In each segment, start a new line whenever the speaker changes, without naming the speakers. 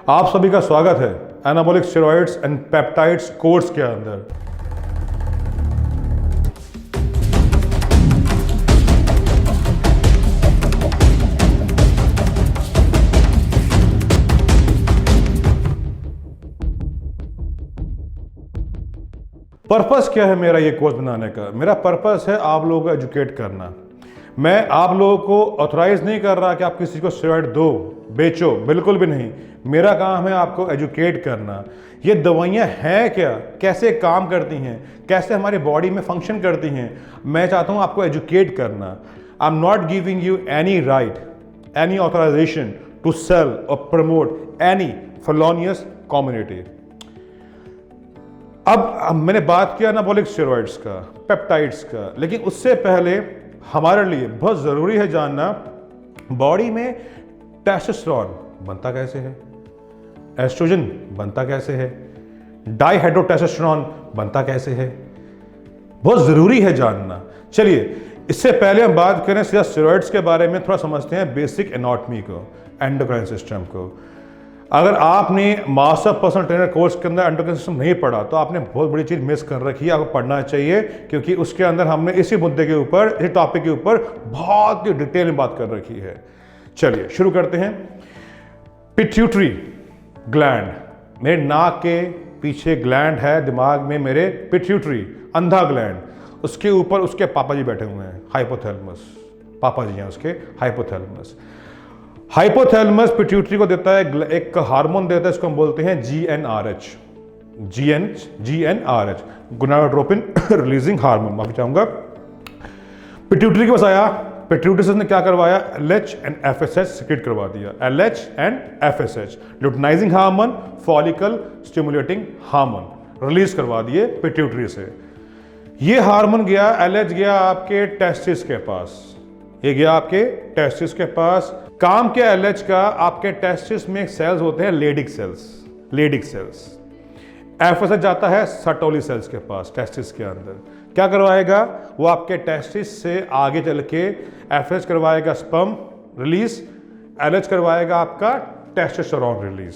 आप सभी का स्वागत है anabolic steroids and peptides course के अंदर। पर्पस क्या है मेरा ये कोर्स बनाने का? मेरा पर्पस है आप लोगों को एजुकेट करना। मैं आप लोगों को ऑथराइज नहीं कर रहा कि आप किसी को स्टेरॉइड दो, बेचो, बिल्कुल भी नहीं। मेरा काम है आपको एजुकेट करना। ये दवाइयाँ हैं क्या, कैसे काम करती हैं, कैसे हमारी बॉडी में फंक्शन करती हैं, मैं चाहता हूँ आपको एजुकेट करना। I am not giving you any right, any authorization to sell और प्रमोट एनी फेलोनियस कम्युनिटी। अब मैंने बात किया एनाबॉलिक स्टेरॉइड्स का, पेप्टाइड्स का, लेकिन उससे पहले हमारे लिए बहुत ज़रूरी है जानना बॉडी में टेस्टोस्टेरोन बनता कैसे है, एस्ट्रोजन बनता कैसे है, डाइहाइड्रोटेस्टोस्टेरोन बनता कैसे है, बहुत ज़रूरी है जानना। चलिए इससे पहले हम बात करें सीधा स्टेरॉइड्स के बारे में, थोड़ा समझते हैं बेसिक एनाटॉमी को, एंडोक्राइन सिस्टम को। अगर आपने मास्टर पर्सनल ट्रेनर कोर्स के अंदर एंडोक्राइन सिस्टम नहीं पढ़ा तो आपने बहुत बड़ी चीज़ मिस कर रखी है, आपको पढ़ना चाहिए, क्योंकि उसके अंदर हमने इसी मुद्दे के ऊपर, इसी टॉपिक के ऊपर बहुत ही डिटेल में बात कर रखी है। चलिए शुरू करते हैं। पिट्यूटरी ग्लैंड, मेरे नाक के पीछे ग्लैंड है दिमाग में, मेरे पिट्यूटरी अंधा ग्लैंड, उसके ऊपर उसके पापा जी बैठे हुए हैं, हाइपोथैलेमस, पापा जी हैं उसके, हाइपोथैलेमस। हाइपोथैलेमस पिट्यूटरी को देता है एक हार्मोन देता है, इसको हम बोलते हैं GnRH, GnRH, gonadotropin releasing hormone. माफी चाहूंगा। पिट्यूटरी के पास आया, पिट्यूटरी ने क्या करवाया, LH एंड FSH सिक्रेट करवा दिया, LH and FSH, luteinizing hormone, follicle stimulating hormone release करवा दिए पिट्यूटरी से। ये हार्मोन गया, LH गया आपके टेस्टिस के पास, ये गया आपके टेस्टिस के पास। काम क्या LH का, आपके टेस्टिस में सेल्स होते हैं Leydig cells, Leydig cells. FSH जाता है सर्टोली सेल्स के पास, टेस्टिस के अंदर। क्या करवाएगा वो, आपके टेस्टिस से आगे चल के FSH करवाएगा स्पर्म रिलीज, LH करवाएगा आपका टेस्टोस्टेरोन रिलीज।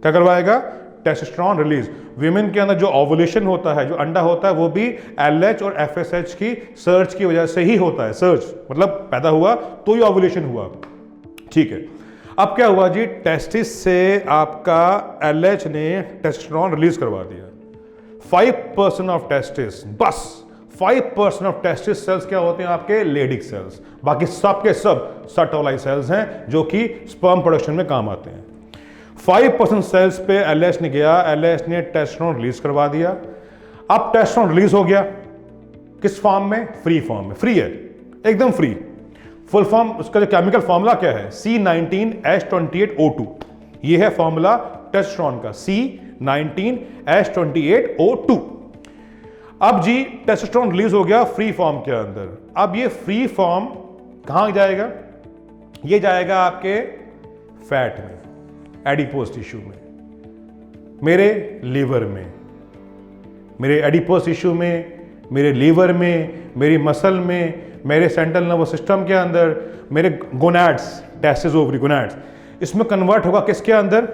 क्या करवाएगा, टेस्टोस्टेरोन रिलीज। विमेन के अंदर जो ओवुलेशन होता है, जो अंडा होता है, वो भी LH और FSH की सर्च की वजह से ही होता है। सर्च मतलब पैदा हुआ तो ही ओवुलेशन हुआ, ठीक है। अब क्या हुआ जी, टेस्टिस से आपका LH ने टेस्टोस्टेरोन रिलीज करवा दिया। 5% ऑफ टेस्टिस, बस 5% ऑफ टेस्टिस सेल्स क्या होते हैं आपके, लेडिक सेल्स। बाकी सब के सब सर्टोलाई सेल्स हैं जो कि स्पर्म प्रोडक्शन में काम आते हैं। 5% सेल्स पे LH ने गया, LH ने टेस्टोस्टेरोन रिलीज करवा दिया। अब टेस्टोस्टेरोन रिलीज हो गया किस फॉर्म में, फ्री फॉर्म में, फ्री है, एकदम फ्री। फुल फॉर्म उसका जो केमिकल फॉर्मूला क्या है, C19H28O2, ये है फॉर्मूला टेस्टोस्टेरोन का, C19H28O2। अब जी टेस्टोस्टेरोन रिलीज हो गया फ्री फॉर्म के अंदर। अब ये फ्री फॉर्म कहां जाएगा, ये जाएगा आपके फैट में, एडिपोज टिश्यू में, मेरे लीवर में, मेरे एडिपोज टिश्यू में, मेरे लीवर में, मेरी मसल में, मेरे सेंट्रल नर्वस सिस्टम के अंदर, मेरे गोनैड्स, टेस्टिस ओवरी गोनैड्स, इसमें कन्वर्ट होगा किसके अंदर,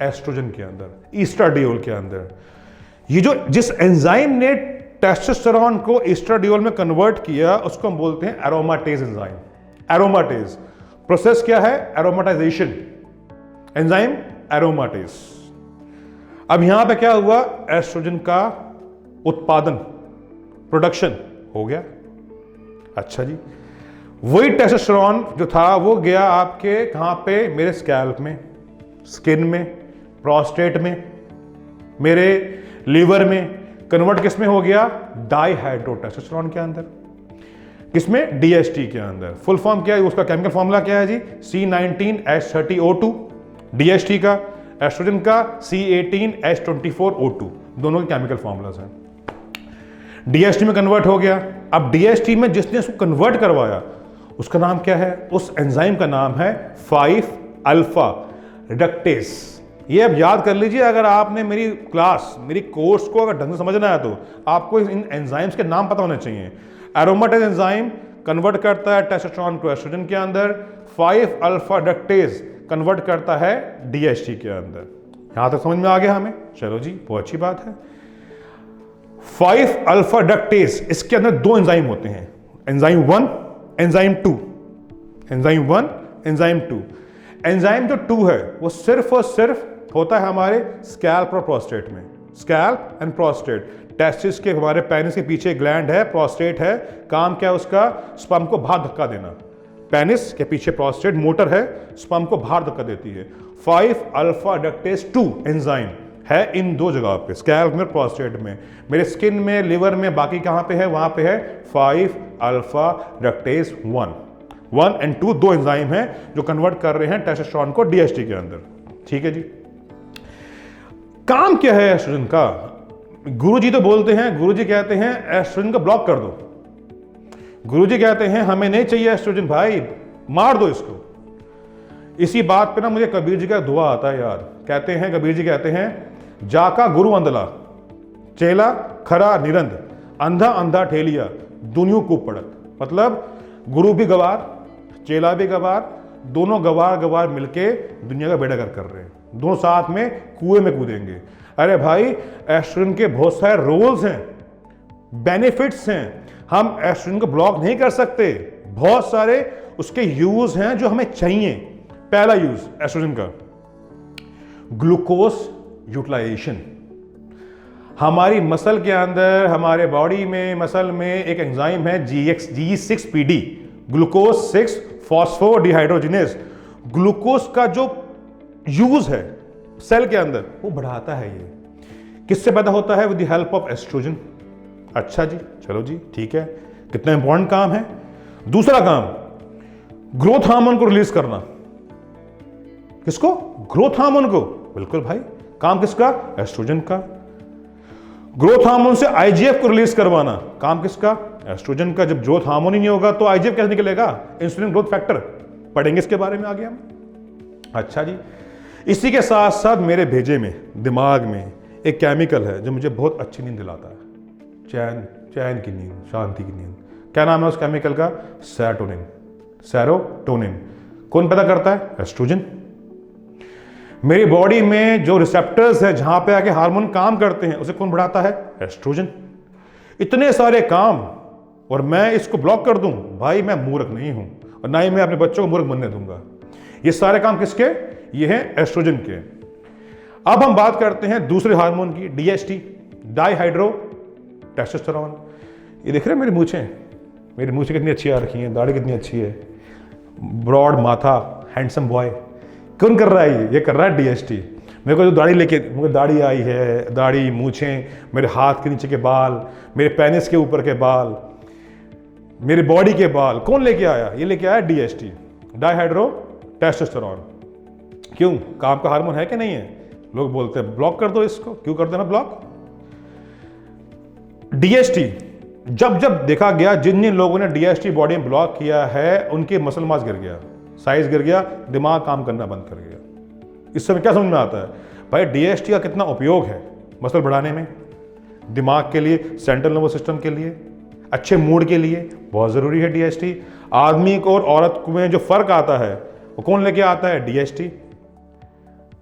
एस्ट्रोजन के अंदर, ईस्ट्राडियोल के अंदर। ये जो जिस एंजाइम ने टेस्टोस्टेरोन को ईस्ट्राडियोल में कन्वर्ट किया उसको हम बोलते हैं एरोमाटेज एंजाइम। एरोमाटेज प्रोसेस क्या है, एरोमाटाइजेशन, एंजाइम एरोमाटेज। अब यहां पे क्या हुआ, एस्ट्रोजन का उत्पादन, प्रोडक्शन हो गया। अच्छा जी, वही टेस्टोस्टेरोन जो था वो गया आपके कहां पे, मेरे स्कैल्प में, स्किन में, प्रोस्टेट में, मेरे लीवर में, कन्वर्ट किसमें हो गया, डाइहाइड्रोटेस्टोस्टेरोन के अंदर, किसमें, DHT के अंदर। फुल फॉर्म क्या है, उसका केमिकल फॉर्मूला क्या है जी, C19H30O2 DHT का, एस्ट्रोजन का C18H24O2, दोनों के केमिकल फॉर्मूलाज हैं। DHT में कन्वर्ट हो गया। अब DHT में जिसने उसको कन्वर्ट करवाया उसका नाम क्या है, उस एंजाइम का नाम है 5-अल्फा रिडक्टेस। ये अब याद कर लीजिए, अगर आपने मेरी क्लास, मेरी कोर्स को अगर ढंग से समझना है तो आपको इन एंजाइम्स के नाम पता होने चाहिए। एरोमाटेज एंजाइम कन्वर्ट करता है टेस्टोस्टेरोन को एस्ट्रोजन के अंदर, 5-अल्फा रिडक्टेस कन्वर्ट करता है DHT के अंदर। यहां तक समझ में आ गया हमें? चलो जी, बहुत अच्छी बात है। 5 अल्फा डक्टेज, इसके अंदर 2 एंजाइम होते हैं, enzyme 1, enzyme 2। Enzyme 1, enzyme 2। Enzyme जो 2 है वो सिर्फ और सिर्फ होता है हमारे स्कैल्प और प्रोस्टेट में। स्कैल्प एंड प्रोस्टेट, टेस्टिस के हमारे पेनिस के पीछे ग्लैंड है, प्रोस्टेट है, काम क्या है उसका? स्पर्म को बाहर धक्का देना। पेनिस के पीछे प्रोस्टेट मोटर है, स्पर्म को बाहर धक्का देती है। 5 अल्फा डक्टेज 2 एंजाइम है इन 2 जगह पे, स्कैल्प में, प्रोस्टेट में। मेरे स्किन में, लिवर में, बाकी कहां पे है? वहां पे है 5 अल्फा डक्टेज 1 एंड 2, 2 एंजाइम है जो कन्वर्ट कर रहे हैं टेस्टोस्टेरोन को DHT के अंदर। ठीक है जी। काम क्या है एस्ट्रोजन का? गुरुजी तो बोलते हैं, गुरुजी कहते हैं एस्ट्रोजन को ब्लॉक कर दो। गुरुजी कहते हैं हमें नहीं चाहिए एस्ट्रोजन भाई, मार दो इसको। इसी बात पे ना मुझे कबीर जी का दुआ आता है यार। कहते हैं, कबीर जी कहते हैं, जाका गुरु अंधला, चेला खरा निरंद, अंधा अंधा ठेलिया, दुनिया को पड़त। मतलब गुरु भी गवार, चेला भी गवार, दोनों गवार गवार मिलके दुनिया का बेड़ा कर रहे हैं, दोनों साथ में कुएं में कूदेंगे। अरे भाई, एस्ट्रोजन के बहुत सारे रोल्स हैं, बेनिफिट्स हैं, हम एस्ट्रोजन को ब्लॉक नहीं कर सकते। बहुत सारे उसके यूज हैं जो हमें चाहिए। पहला यूज एस्ट्रोजन का, ग्लूकोज यूटिलाइजेशन। हमारी मसल के अंदर, हमारे बॉडी में, मसल में एक एंजाइम है G6PD, ग्लूकोज 6 फॉस्फोडिहाइड्रोजिनेज। ग्लूकोज का जो यूज है सेल के अंदर वो बढ़ाता है। ये किससे पैदा होता है? With the help of oestrogen. अच्छा जी, चलो जी, ठीक है, कितना इंपॉर्टेंट काम है। दूसरा काम, ग्रोथ हार्मोन को रिलीज करना। किसको? ग्रोथ हार्मोन को। बिल्कुल भाई, काम किसका? एस्ट्रोजन का। ग्रोथ हार्मोन से IGF को रिलीज करवाना, काम किसका? एस्ट्रोजन का। जब ग्रोथ हार्मोन ही नहीं होगा तो IGF कैसे निकलेगा? इंसुलिन ग्रोथ फैक्टर, पढ़ेंगे इसके बारे में आगे हम। अच्छा जी, इसी के साथ साथ मेरे भेजे में, दिमाग में एक केमिकल है जो मुझे बहुत अच्छी नींद दिलाता है, चैन की नींद, शांति की नींद। क्या नाम है उस केमिकल का? सेरोटोनिन। कौन पैदा करता है? एस्ट्रोजन। मेरी बॉडी में जो रिसेप्टर्स है जहां पे आके हार्मोन काम करते हैं, उसे कौन बढ़ाता है? एस्ट्रोजन। इतने सारे काम, और मैं इसको ब्लॉक कर दूं? भाई मैं मूर्ख नहीं हूं, और ना ही मैं अपने बच्चों को मूर्ख बनने दूंगा। ये सारे काम किसके? ये हैं एस्ट्रोजन के। अब हम बात करते हैं दूसरे हार्मोन की, DHT, डाईहाइड्रो टेस्टोस्टेरोन। ये देख रहे हैं मेरी मूछें? मेरी मूछें कितनी अच्छी आ रखी हैं, दाढ़ी कितनी अच्छी है, ब्रॉड माथा, हैंडसम बॉय। कौन कर रहा है ये कर रहा है DHT। मेरे को जो दाढ़ी लेके, मुझे दाढ़ी आई है, दाढ़ी, मूछें, मेरे हाथ के नीचे के बाल, मेरे पेनिस के ऊपर के बाल, मेरी बॉडी के बाल, कौन लेके आया? ये लेके आया DHT, डाईहाइड्रो टेस्टोस्टेरोन। क्यों? काम का हार्मोन है कि नहीं है? लोग बोलते हैं ब्लॉक कर दो इसको। क्यों कर देना ब्लॉक? DHT जब जब देखा गया, जिन जिन लोगों ने DHT बॉडी में ब्लॉक किया है, उनके मसल मास गिर गया, साइज गिर गया, दिमाग काम करना बंद कर गया। इस समय क्या समझ में आता है? भाई DHT का कितना उपयोग है मसल बढ़ाने में, दिमाग के लिए, सेंट्रल नर्वस सिस्टम के लिए, अच्छे मूड के लिए बहुत ज़रूरी है DHT। आदमी को और औरत में जो फर्क आता है वो कौन लेके आता है? DHT।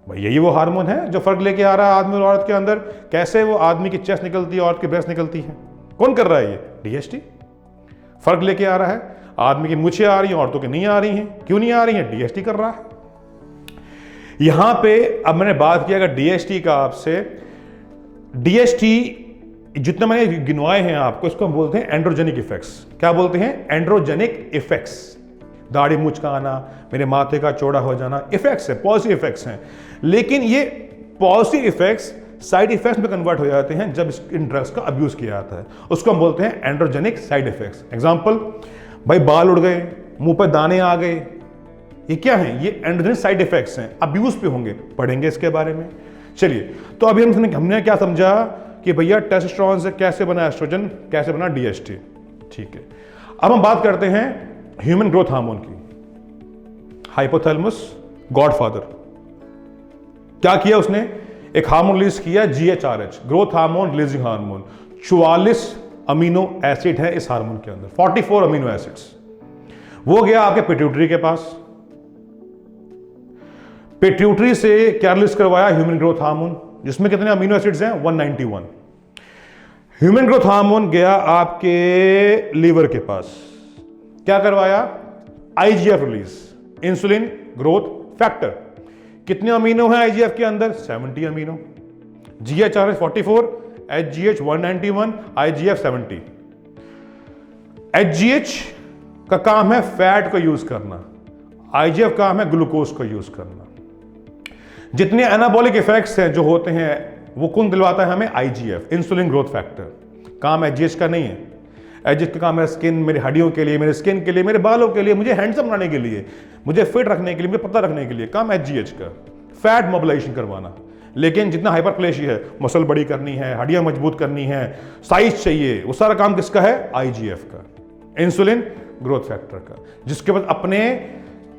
भाई यही वो हार्मोन है जो फर्क लेके आ रहा है आदमी और औरत के अंदर। कैसे वो आदमी की चेस्ट निकलती है, औरत की ब्रेस्ट निकलती है? कौन कर रहा है ये? DHT फर्क लेके आ रहा है। आदमी की मूछें आ रही हैं, औरतों की नहीं आ रही हैं। क्यों नहीं आ रही हैं? DHT कर रहा है। यहां पे अब मैंने बात किया अगर DHT का आपसे, DHT जितना मैंने गिनवाए हैं आपको, इसको हम बोलते हैं एंड्रोजेनिक इफेक्ट्स। क्या बोलते हैं? Androgenic effects. दाढ़ी मूछ का आना, मेरे माथे का चौड़ा हो जाना, इफेक्ट्स है, पॉजिटिव इफेक्ट्स हैं। लेकिन ये पॉजिटिव इफेक्ट्स साइड इफेक्ट्स में कन्वर्ट हो जाते हैं जब इन ड्रग्स का अब्यूज किया जाता है। उसको हम बोलते हैं एंड्रोजेनिक साइड इफेक्ट्स। एग्जांपल, भाई बाल उड़ गए, मुंह पर दाने आ गए, ये क्या है? ये एंड्रोजेनिक साइड इफेक्ट्स हैं, अब्यूज पे होंगे, पढ़ेंगे इसके बारे में। चलिए, तो अभी हमने क्या समझा कि भैया टेस्टोस्टेरोन से कैसे बना एस्ट्रोजन, कैसे बना DHT। ठीक है, अब हम बात करते हैं ह्यूमन ग्रोथ हार्मोन की। हाइपोथैलेमस गॉडफादर क्या किया उसने? एक हार्मोन रिलीज किया GHRH, growth hormone releasing hormone. 44 amino acid है इस हार्मोन के अंदर, 44 अमीनो एसिड्स। वो गया आपके पिट्यूटरी के पास। पिट्यूटरी से क्या रिलीज करवाया? ह्यूमन ग्रोथ हार्मोन, जिसमें कितने अमीनो एसिड्स हैं? 191। ह्यूमन ग्रोथ हार्मोन गया आपके लीवर के पास, क्या करवाया? IGF release, insulin growth factor. कितने अमीनो हैं आईजीएफ के अंदर? 70 अमीनो। जीएचआरएच 44, एचजीएच 191, आईजीएफ 70। एचजीएच का काम है फैट को यूज करना, आईजीएफ काम है ग्लूकोज को यूज करना। जितने एनाबॉलिक इफेक्ट्स हैं जो होते हैं वो कौन दिलवाता है हमें? IGF, insulin growth factor. काम एचजीएच का नहीं है। एचजीएच का काम है स्किन, मेरी हड्डियों के लिए, मेरे स्किन के लिए, मेरे बालों के लिए, मुझे हैंडसम बनाने के लिए, मुझे फिट रखने के लिए, मुझे पतला रखने के लिए, काम एचजीएच का, फैट मोबिलाइजेशन करवाना। लेकिन जितना हाइपरप्लेशिया है, मसल बड़ी करनी है, हड्डियां मजबूत करनी है, साइज चाहिए, वो सारा काम किसका है? आईजीएफ का, इंसुलिन ग्रोथ फैक्टर का, जिसके बाद अपने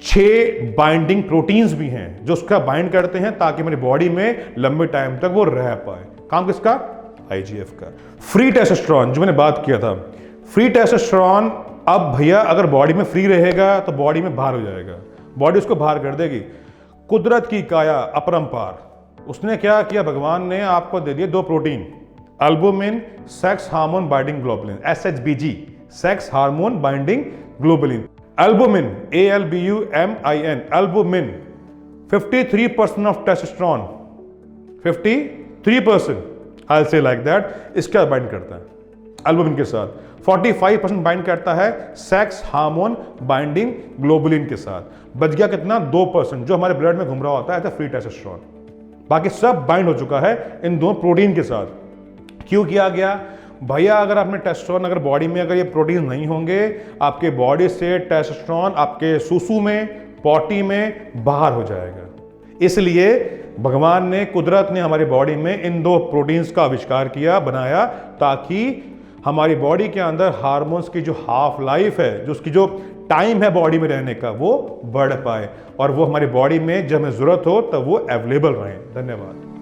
6 बाइंडिंग प्रोटीन्स भी हैं जो उसका बाइंड करते हैं ताकि हमारी बॉडी में लंबे टाइम तक वो रह पाए। काम किसका? आईजीएफ का। फ्री टेस्टोस्टेरोन जो मैंने बात किया था, फ्री टेस्टोस्टेरोन अब भैया अगर बॉडी में फ्री रहेगा तो बॉडी में बाहर हो जाएगा, बॉडी उसको बाहर कर देगी। कुदरत की काया अपरंपार, उसने क्या किया? भगवान ने आपको दे दिए 2 protein, albumin sex hormone binding globulin, SHBG, sex hormone binding globulin. Albumin, ALBUMIN, albumin 53% of testosterone, 53%, I say like that, इसका बाइंड करता है एल्बुमिन के साथ। 45% बाइंड करता है सेक्स हार्मोन बाइंडिंग ग्लोबुलिन के साथ। बच गया कितना? 2% जो हमारे ब्लड में घूम रहा होता है फ्री टेस्टोस्टेरोन। बाकी सब बाइंड हो चुका है इन 2 प्रोटीन के साथ। क्यों किया गया? भैया अगर आपने टेस्टोस्टेरोन, अगर बॉडी में अगर ये प्रोटीन नहीं होंगे, आपके बॉडी से टेस्टोस्टेरोन आपके सुसु में, पॉटी में बाहर हो जाएगा। इसलिए भगवान ने, कुदरत ने हमारी बॉडी में इन 2 प्रोटीन्स का आविष्कार किया, बनाया, ताकि हमारी बॉडी के अंदर हार्मोन्स की जो हाफ लाइफ है, जो उसकी जो टाइम है बॉडी में रहने का, वो बढ़ पाए और वो हमारी बॉडी में जब हमें जरूरत हो तब वो अवेलेबल रहे। धन्यवाद।